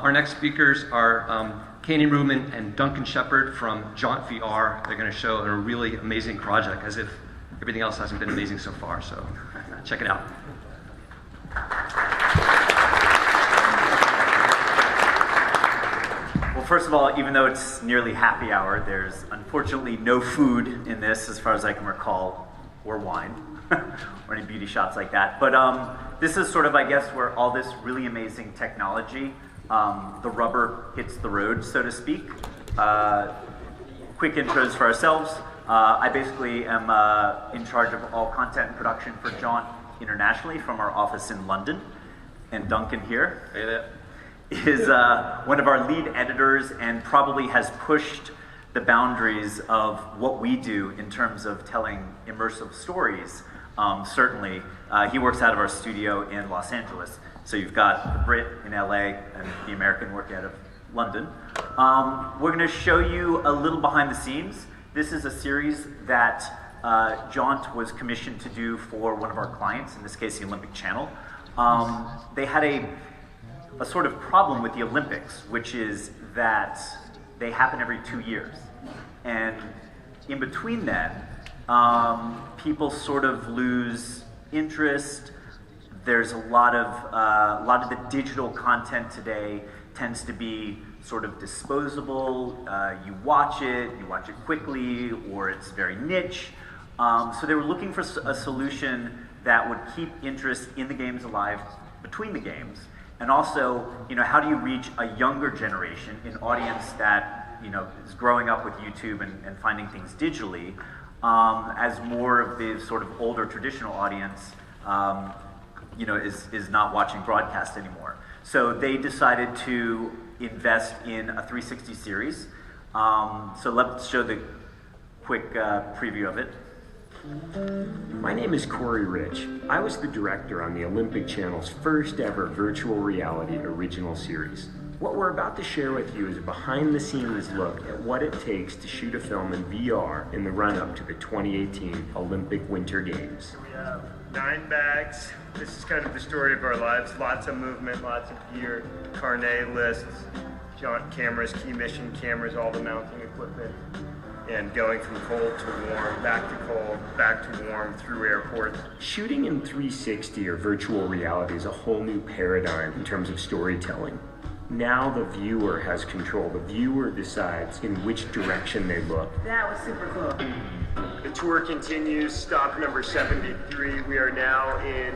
Our next speakers are Kenny Ruman and Duncan Shepard from Jaunt VR. They're going to show a really amazing project, as if everything else hasn't been amazing so far, so check it out. Well, first of all, even though it's nearly happy hour, there's unfortunately no food in this as far as I can recall, or wine, or any beauty shots like that. But this is sort of, I guess, where all this really amazing technology, the rubber hits the road, so to speak. Quick intros for ourselves. I basically am in charge of all content production for Jaunt internationally from our office in London. And Duncan here is one of our lead editors and probably has pushed the boundaries of what we do in terms of telling immersive stories. Certainly, he works out of our studio in Los Angeles. So you've got the Brit in LA and the American working out of London. We're going to show you a little behind the scenes. This is a series that Jaunt was commissioned to do for one of our clients, in this case the Olympic Channel. They had a sort of problem with the Olympics, which is that they happen every 2 years. And in between then, people sort of lose interest. There's a lot of the digital content today tends to be sort of disposable. You watch it quickly, or it's very niche. So they were looking for a solution that would keep interest in the games alive between the games. And also, how do you reach a younger generation, an audience that, is growing up with YouTube and finding things digitally, as more of the sort of older traditional audience, is not watching broadcast anymore. So they decided to invest in a 360 series. So let's show the quick preview of it. My name is Corey Rich. I was the director on the Olympic Channel's first ever virtual reality original series. What we're about to share with you is a behind-the-scenes look at what it takes to shoot a film in VR in the run-up to the 2018 Olympic Winter Games. We have 9 bags. This is kind of the story of our lives. Lots of movement, lots of gear, carnet lists, Jaunt cameras, key mission cameras, all the mounting equipment, and going from cold to warm, back to cold, back to warm, through airports. Shooting in 360 or virtual reality is a whole new paradigm in terms of storytelling. Now the viewer has control. The viewer decides in which direction they look. That was super cool. The tour continues, stop number 73. We are now in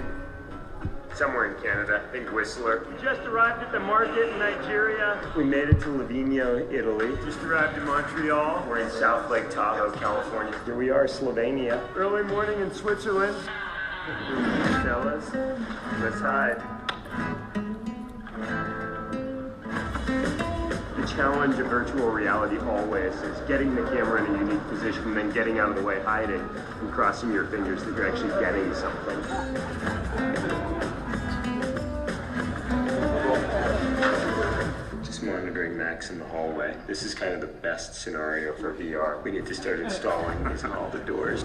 somewhere in Canada, I think Whistler. We just arrived at the market in Nigeria. We made it to Livigno, Italy. Just arrived in Montreal. We're in South Lake Tahoe, California. Here we are, Slovenia. Early morning in Switzerland. Tell us. Let's hide. The challenge of virtual reality always is getting the camera in a unique position and then getting out of the way, hiding, and crossing your fingers that you're actually getting something. Just monitoring Max in the hallway. This is kind of the best scenario for VR. We need to start installing these in all the doors.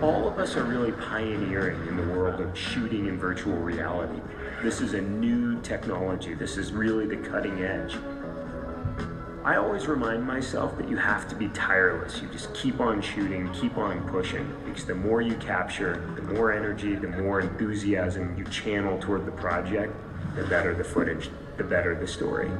All of us are really pioneering in the world of shooting in virtual reality. This is a new technology. This is really the cutting edge. I always remind myself that you have to be tireless. You just keep on shooting, keep on pushing, because the more you capture, the more energy, the more enthusiasm you channel toward the project, the better the footage, the better the story.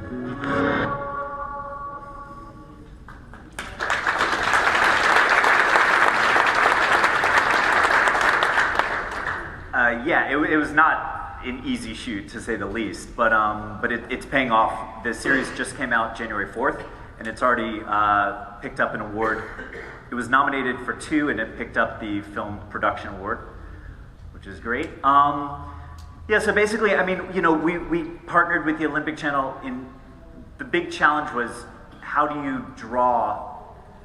It was not an easy shoot, to say the least, but it's paying off. The series just came out January 4th, and it's already picked up an award. It was nominated for 2, and it picked up the Film Production Award, which is great. So basically, we partnered with the Olympic Channel. The big challenge was, how do you draw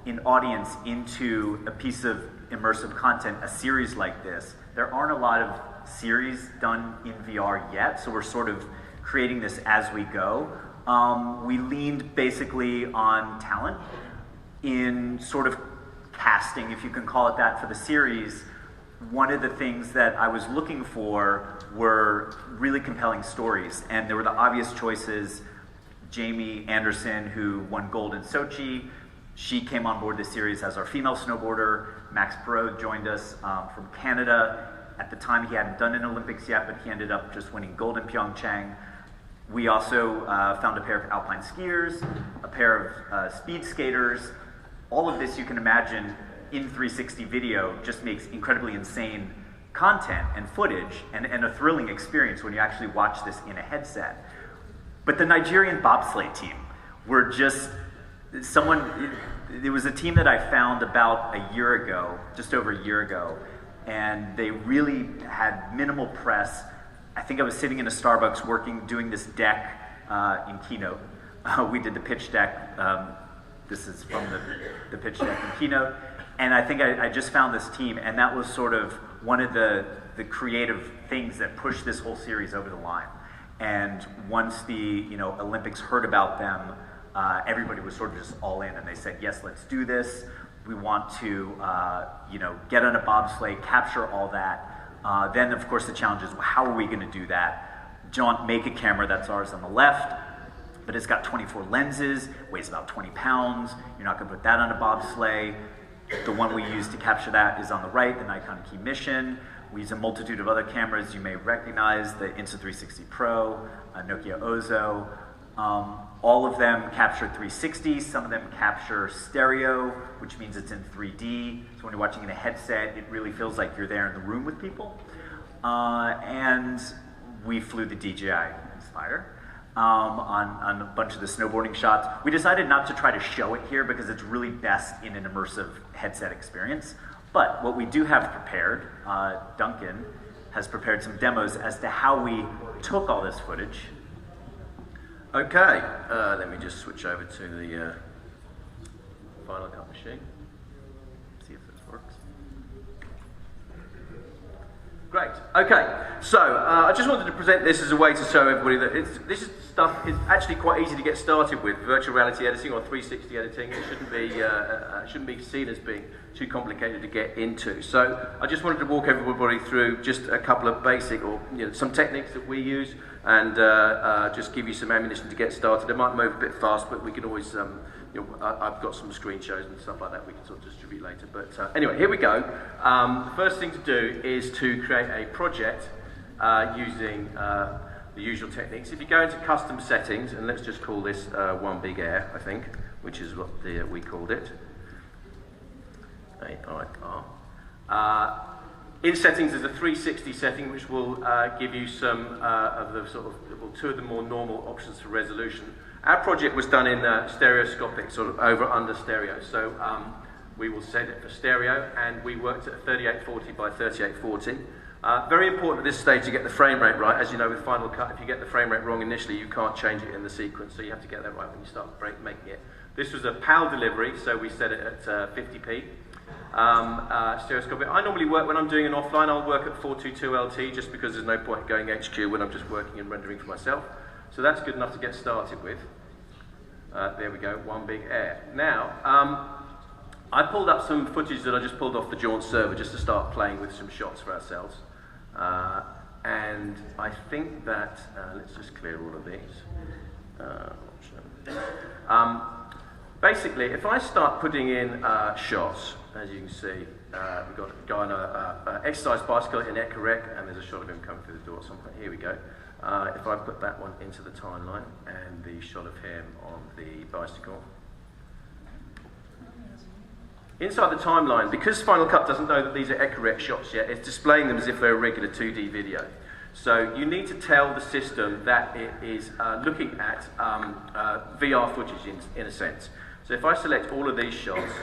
an audience into a piece of immersive content, a series like this? There aren't a lot of series done in VR yet, so we're sort of creating this as we go. We leaned basically on talent in sort of casting, if you can call it that, for the series. one of the things that I was looking for were really compelling stories, and there were the obvious choices. Jamie Anderson, who won gold in Sochi, she came on board this series as our female snowboarder. Max Perot joined us from Canada. At the time, he hadn't done an Olympics yet, but he ended up just winning gold in Pyeongchang. We also found a pair of alpine skiers, a pair of speed skaters. All of this, you can imagine, in 360 video just makes incredibly insane content and footage and a thrilling experience when you actually watch this in a headset. But the Nigerian bobsleigh team were just it was a team that I found about a year ago, just over a year ago, and they really had minimal press. I think I was sitting in a Starbucks doing this deck in Keynote. We did the pitch deck. This is from the pitch deck in Keynote. And I think I just found this team, and that was sort of one of the creative things that pushed this whole series over the line. And once the Olympics heard about them, everybody was sort of just all in, and they said, yes, let's do this. We want to get on a bobsleigh, capture all that. Then, of course, the challenge is, well, how are we going to do that? Jaunt make a camera, that's ours on the left, but it's got 24 lenses, weighs about 20 pounds. You're not going to put that on a bobsleigh. The one we use to capture that is on the right, the Nikon Key Mission. We use a multitude of other cameras you may recognize, the Insta360 Pro, Nokia Ozo. All of them capture 360, some of them capture stereo, which means it's in 3D. So when you're watching in a headset, it really feels like you're there in the room with people. And we flew the DJI Inspire on a bunch of the snowboarding shots. We decided not to try to show it here because it's really best in an immersive headset experience. But what we do have prepared, Duncan has prepared some demos as to how we took all this footage. Okay, let me just switch over to the Final Cut machine. See if this works. Great. Okay, so I just wanted to present this as a way to show everybody that this stuff is actually quite easy to get started with. Virtual reality editing or 360 editing, it shouldn't be seen as being too complicated to get into. So I just wanted to walk everybody through just a couple of basic or some techniques that we use, and just give you some ammunition to get started. It might move a bit fast, but we can always, I've got some screen shows and stuff like that we can sort of distribute later. But anyway, here we go. The first thing to do is to create a project using the usual techniques. If you go into custom settings, and let's just call this One Big Air, I think, which is what we called it. AIR. In settings, there's a 360 setting, which will give you some of the two of the more normal options for resolution. Our project was done in stereoscopic, sort of over under stereo. So we will set it for stereo, and we worked at 3840 by 3840. Very important at this stage to get the frame rate right. As you know, with Final Cut, if you get the frame rate wrong initially, you can't change it in the sequence, so you have to get that right when you start making it. This was a PAL delivery, so we set it at 50p. Stereoscopic. I normally work, when I'm doing an offline, I'll work at 422 LT just because there's no point going HQ when I'm just working and rendering for myself. So that's good enough to get started with. There we go, One Big Air. Now, I pulled up some footage that I just pulled off the Jaunt server just to start playing with some shots for ourselves. And I think that, let's just clear all of these. Basically, if I start putting in shots, as you can see, we've got a guy on an exercise bicycle in Ekerek, and there's a shot of him coming through the door at some point. Here we go. If I put that one into the timeline, and the shot of him on the bicycle. Inside the timeline, because Final Cut doesn't know that these are Ekerek shots yet, it's displaying them as if they're a regular 2D video. So you need to tell the system that it is looking at VR footage in a sense. So if I select all of these shots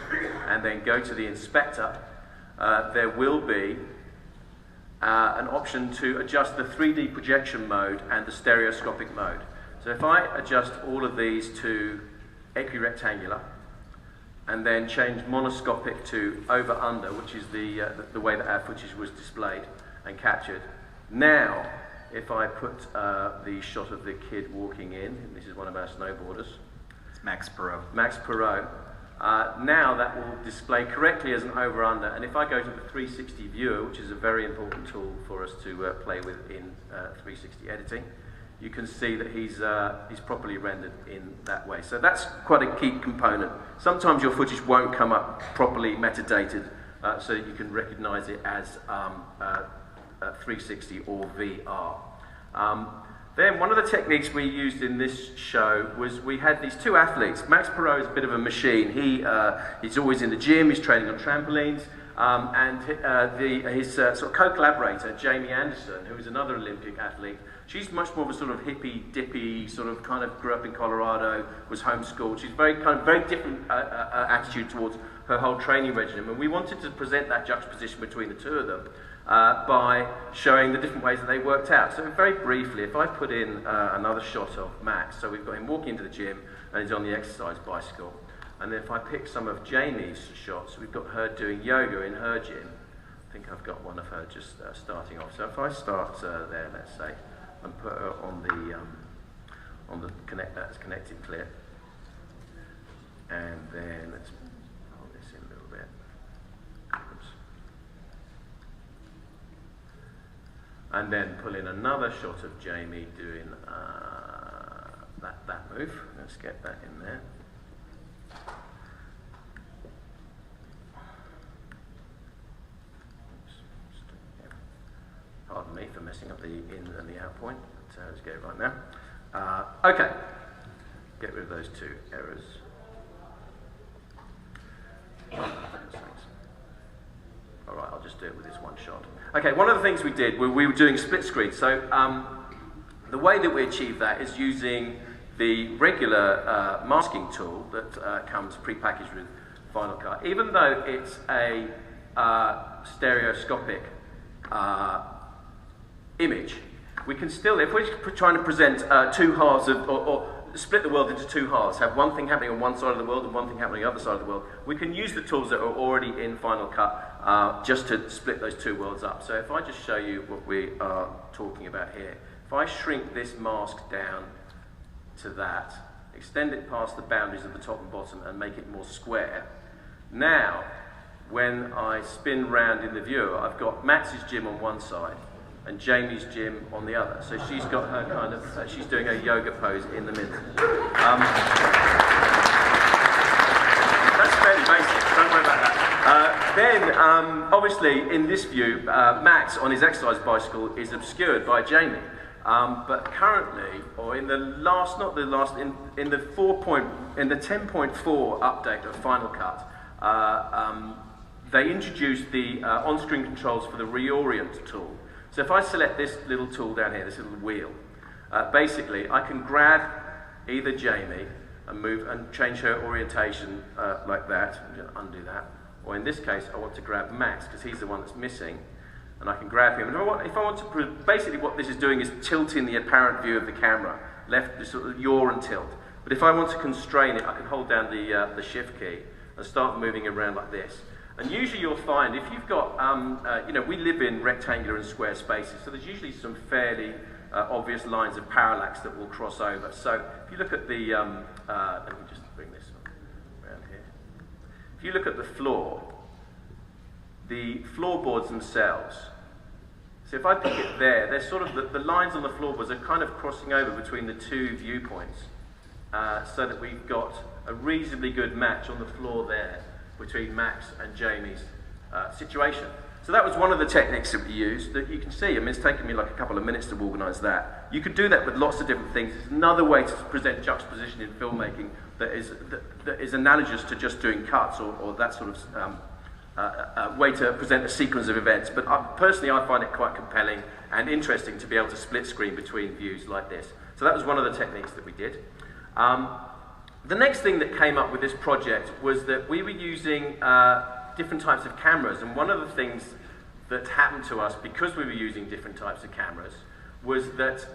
and then go to the inspector, there will be an option to adjust the 3D projection mode and the stereoscopic mode. So if I adjust all of these to equirectangular and then change monoscopic to over-under, which is the way that our footage was displayed and captured. Now, if I put the shot of the kid walking in, this is one of our snowboarders. It's Max Perot. Max Perot. Now that will display correctly as an over-under, and if I go to the 360 viewer, which is a very important tool for us to play with in 360 editing, you can see that he's properly rendered in that way. So that's quite a key component. Sometimes your footage won't come up properly metadated, so that you can recognize it as 360 or VR. Then one of the techniques we used in this show was we had these two athletes. Max Perot is a bit of a machine. He's always in the gym, he's training on trampolines, and his sort of co-collaborator, Jamie Anderson, who is another Olympic athlete, she's much more of a sort of hippy-dippy, sort of kind of grew up in Colorado, was homeschooled. She's very different attitude towards her whole training regimen. And we wanted to present that juxtaposition between the two of them by showing the different ways that they worked out. So very briefly, if I put in another shot of Max, so we've got him walking into the gym and he's on the exercise bicycle. And then if I pick some of Jamie's shots, we've got her doing yoga in her gym. I think I've got one of her just starting off. So if I start there, let's say, and put her on the connected clip, and then let's hold this in a little bit. Oops. And then pull in another shot of Jamie doing that move. Let's get that in there. Pardon me for messing up the in and the out point. Let's get it right now. Okay, get rid of those two errors. All right, I'll just do it with this one shot. Okay, one of the things we did, we were doing split screen. So the way that we achieve that is using the regular masking tool that comes pre-packaged with Final Cut. Even though it's a stereoscopic image, we can still, if we're trying to present two halves of, or split the world into two halves, have one thing happening on one side of the world and one thing happening on the other side of the world, we can use the tools that are already in Final Cut just to split those two worlds up. So if I just show you what we are talking about here, if I shrink this mask down to that, extend it past the boundaries of the top and bottom and make it more square, now when I spin round in the viewer, I've got Max's gym on one side and Jamie's gym on the other. So she's got her kind of, she's doing a yoga pose in the middle. That's fairly basic, don't worry about that. Then, obviously, in this view, Max on his exercise bicycle is obscured by Jamie. But currently, or in the last, not the last, in the 10.4 update of Final Cut, they introduced the on-screen controls for the reorient tool. So if I select this little tool down here, this little wheel, basically I can grab either Jamie and move and change her orientation like that, and just undo that. Or in this case, I want to grab Max because he's the one that's missing, and I can grab him. And if I want to, basically what this is doing is tilting the apparent view of the camera, left, sort of yaw and tilt. But if I want to constrain it, I can hold down the shift key and start moving around like this. And usually you'll find, if you've got, we live in rectangular and square spaces, so there's usually some fairly obvious lines of parallax that will cross over. So if you look at the, let me just bring this around here. If you look at the floorboards themselves, so if I pick it there, they're sort of, the lines on the floorboards are kind of crossing over between the two viewpoints, so that we've got a reasonably good match on the floor there between Max and Jamie's situation. So that was one of the techniques that we used that you can see. I mean, it's taken me like a couple of minutes to organise that. You could do that with lots of different things. It's another way to present juxtaposition in filmmaking that is analogous to just doing cuts or that sort of way to present a sequence of events. But personally, I find it quite compelling and interesting to be able to split screen between views like this. So that was one of the techniques that we did. The next thing that came up with this project was that we were using different types of cameras, and one of the things that happened to us because we were using different types of cameras was that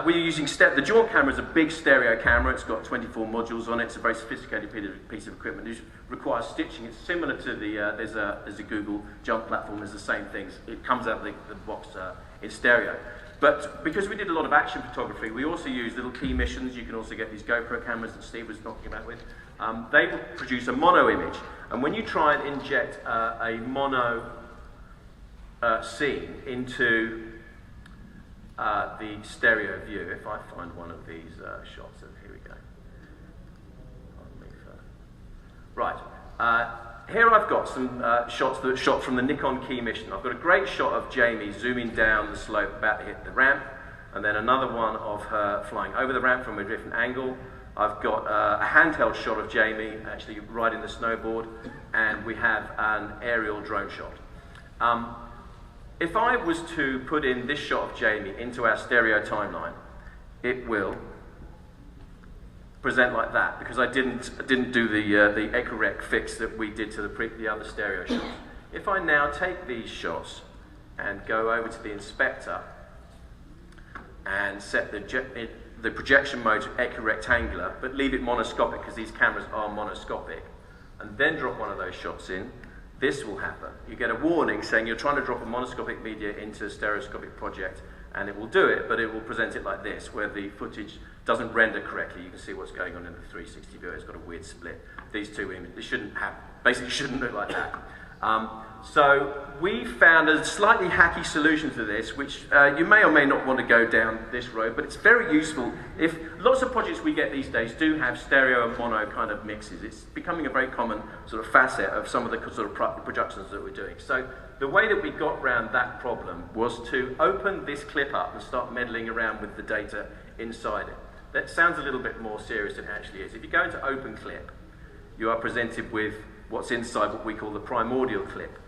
we were using the Jaunt camera is a big stereo camera. It's got 24 modules on it. It's a very sophisticated piece of equipment. It requires stitching. It's similar to the there's a Google Jump platform. There's the same things. It comes out of the box in stereo. But because we did a lot of action photography, we also used little key missions. You can also get these GoPro cameras that Steve was talking about with. They will produce a mono image. And when you try and inject a mono scene into the stereo view, if I find one of these shots, and here we go. Right. Here I've got some shots that are shot from the Nikon key mission. I've got a great shot of Jamie zooming down the slope about to hit the ramp, and then another one of her flying over the ramp from a different angle. I've got a handheld shot of Jamie actually riding the snowboard, and we have an aerial drone shot. If I was to put in this shot of Jamie into our stereo timeline, it will present like that, because I didn't do the EcoRec fix that we did to the other stereo shots. If I now take these shots and go over to the inspector and set the projection mode to equirectangular, but leave it monoscopic because these cameras are monoscopic, and then drop one of those shots in, this will happen. You get a warning saying you're trying to drop a monoscopic media into a stereoscopic project, and it will do it, but it will present it like this, where the footage doesn't render correctly. You can see what's going on in the 360 view. It's got a weird split. These two images, they shouldn't look like that. So we found a slightly hacky solution to this, which you may or may not want to go down this road, but it's very useful. If lots of projects we get these days do have stereo and mono kind of mixes, it's becoming a very common sort of facet of some of the sort of productions that we're doing. So the way that we got around that problem was to open this clip up and start meddling around with the data inside it. That sounds a little bit more serious than it actually is. If you go into open clip, you are presented with what's inside what we call the primordial clip.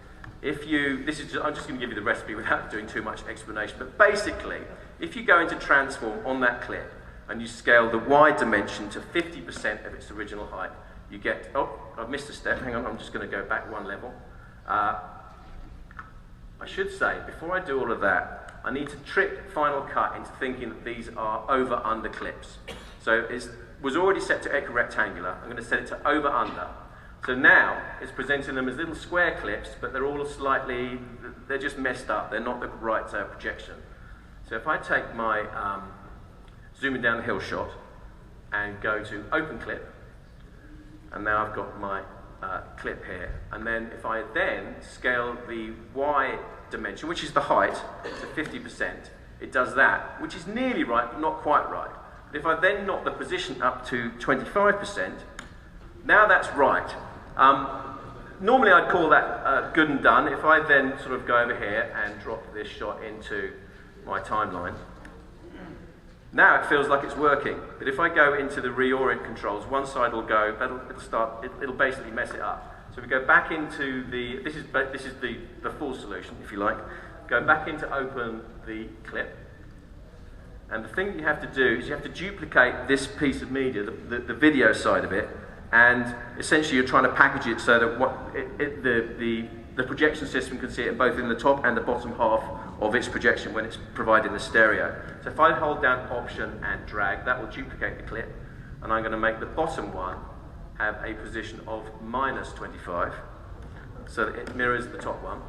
I'm just going to give you the recipe without doing too much explanation, but basically, if you go into transform on that clip and you scale the Y dimension to 50% of its original height, you get, oh, I've missed a step, hang on, I'm just going to go back one level. I should say, before I do all of that, I need to trick Final Cut into thinking that these are over-under clips. So it was already set to equirectangular. I'm going to set it to over-under. So now it's presenting them as little square clips, but they're all slightly, they're just messed up. They're not the right projection. So if I take my zooming down the hill shot and go to open clip, and now I've got my clip here, and then if I then scale the Y dimension, which is the height, to 50%, it does that, which is nearly right, but not quite right. But if I then knock the position up to 25%, now that's right. Normally I'd call that good and done. If I then sort of go over here and drop this shot into my timeline, now it feels like it's working. But if I go into the reorient controls, one side will go, it'll basically mess it up. So we go back into this is the full solution, if you like. Go back into open the clip. And the thing you have to do is you have to duplicate this piece of media, the video side of it, and essentially you're trying to package it so that the projection system can see it both in the top and the bottom half of its projection when it's providing the stereo. So if I hold down Option and drag, that will duplicate the clip, and I'm going to make the bottom one have a position of -25, so that it mirrors the top one.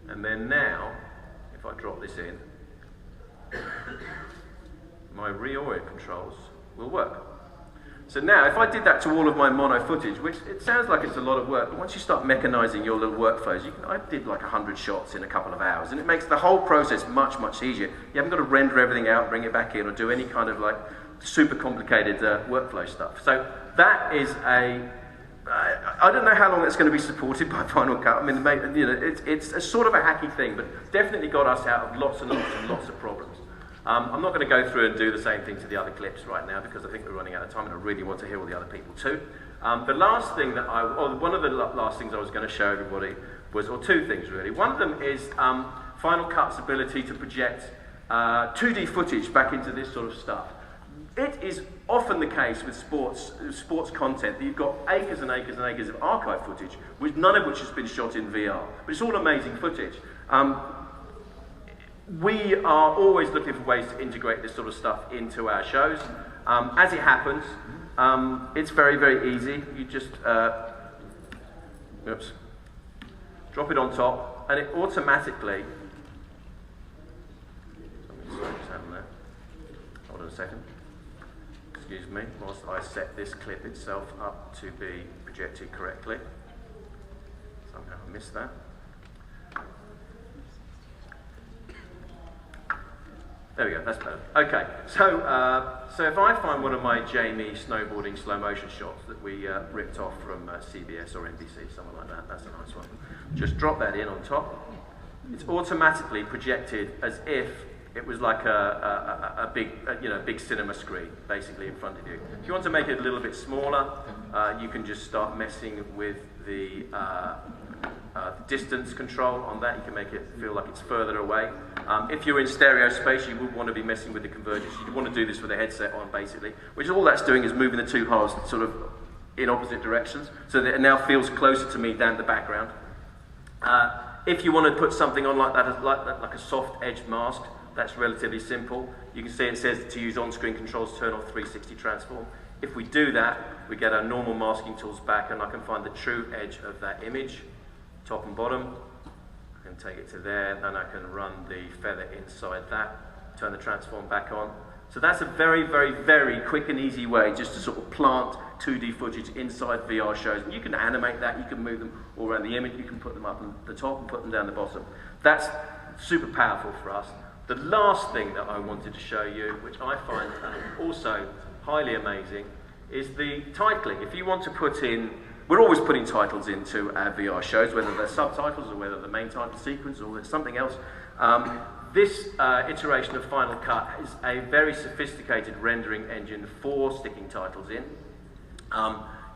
And then now, if I drop this in, my reorient controls will work. So now, if I did that to all of my mono footage, which it sounds like it's a lot of work, but once you start mechanizing your little workflows, I did like 100 shots in a couple of hours, and it makes the whole process much, much easier. You haven't got to render everything out, bring it back in, or do any kind of like super complicated workflow stuff. So that is I don't know how long it's going to be supported by Final Cut. I mean, it's a sort of a hacky thing, but definitely got us out of lots and lots and lots of problems. I'm not going to go through and do the same thing to the other clips right now because I think we're running out of time and I really want to hear all the other people too. The last thing that one of the last things I was going to show everybody was, or two things really. One of them is Final Cut's ability to project 2D footage back into this sort of stuff. It is often the case with sports content that you've got acres and acres and acres of archive footage, none of which has been shot in VR, but it's all amazing footage. We are always looking for ways to integrate this sort of stuff into our shows. As it happens, it's very, very easy. You just drop it on top, and it automatically second. Excuse me, whilst I set this clip itself up to be projected correctly. Somehow I missed that. There we go, that's better. Okay, so if I find one of my Jamie snowboarding slow motion shots that we ripped off from CBS or NBC, something like that, that's a nice one. Just drop that in on top. It's automatically projected as if it was like a big cinema screen, basically in front of you. If you want to make it a little bit smaller, you can just start messing with the distance control on that. You can make it feel like it's further away. If you're in stereo space, you would want to be messing with the convergence. You'd want to do this with a headset on, basically, which all that's doing is moving the two halves sort of in opposite directions, so that it now feels closer to me down the background. If you want to put something on like that, like a soft edge mask, that's relatively simple. You can see it says to use on-screen controls, turn off 360 transform. If we do that, we get our normal masking tools back, and I can find the true edge of that image, top and bottom. I can take it to there, then I can run the feather inside that, turn the transform back on. So that's a very, very, very quick and easy way just to sort of plant 2D footage inside VR shows. And you can animate that, you can move them all around the image, you can put them up on the top and put them down the bottom. That's super powerful for us. The last thing that I wanted to show you, which I find also highly amazing, is the titling. If you want to put in, we're always putting titles into our VR shows, whether they're subtitles or whether the main title sequence or there's something else. This iteration of Final Cut is a very sophisticated rendering engine for sticking titles in.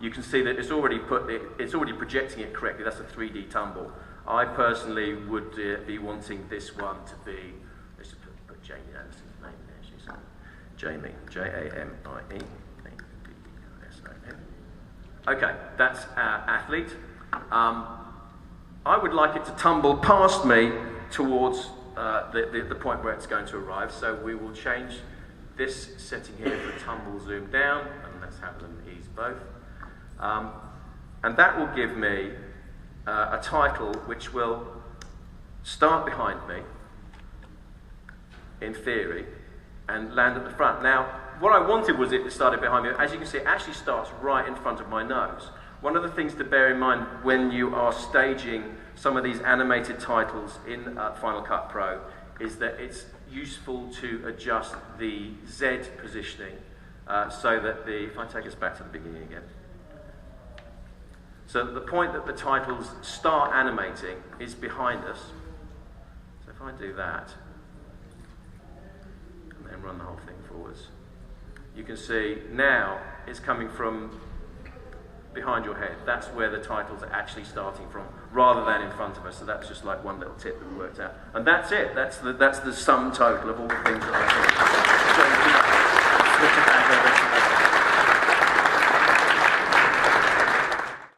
You can see that it's already projecting it correctly. That's a 3D tumble. I personally would be wanting this one to be, let's just put Jamie Anderson's name there. She's Jamie, Jamie. Okay, that's our athlete. I would like it to tumble past me towards the point where it's going to arrive, so we will change this setting here for tumble zoom down, and let's have them ease both. And that will give me a title which will start behind me, in theory, and land at the front. Now, what I wanted was it started behind me. As you can see, it actually starts right in front of my nose. One of the things to bear in mind when you are staging some of these animated titles in Final Cut Pro is that it's useful to adjust the Z positioning so that if I take us back to the beginning again, so that the point that the titles start animating is behind us. So if I do that, and then run the whole thing forwards, you can see now it's coming from behind your head. That's where the titles are actually starting from, rather than in front of us. So that's just like one little tip that we worked out. And that's it. That's the sum total of all the things that I